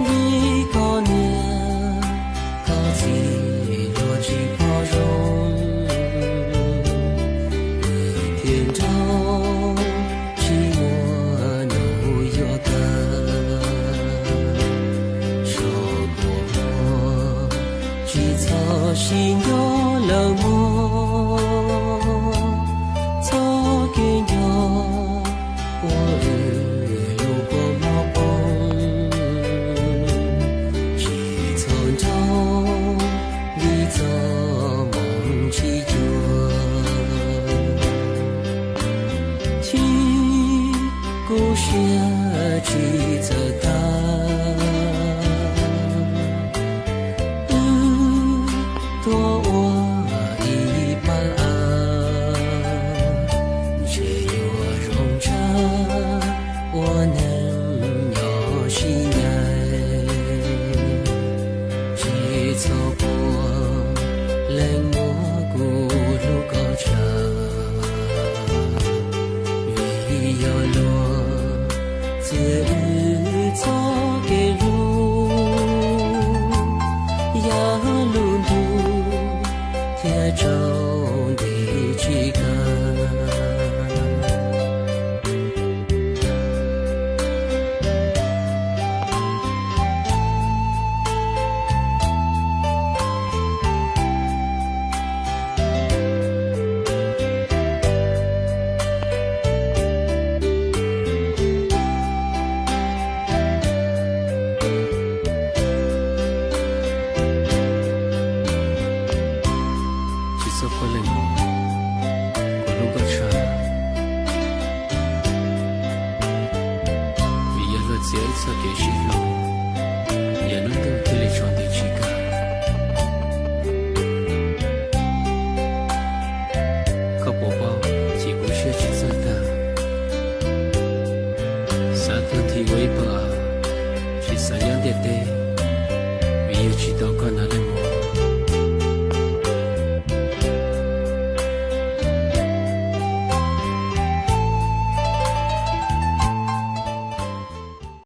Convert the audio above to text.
vì có niềm có gì rồi chỉ bao dung thiên châu chỉ muốn nụ yêu cờ cho cuộc chỉ cho xin nhớ lời mơ cho kiên nhớ故事记着它，多我一半，只有容着我能有心爱，只走过冷漠古路高茶，雨要落。自走给路，呀路路，铁中的几个。Dễ cho kể chỉ lộ nhà nó đâu thì lại chọn đi chỉ cả có bộ bao chỉ có sẽ chỉ ra ta xa thân thì quay bờ chỉ xa nhắn đẹp tê vì yêu chỉ đâu còn là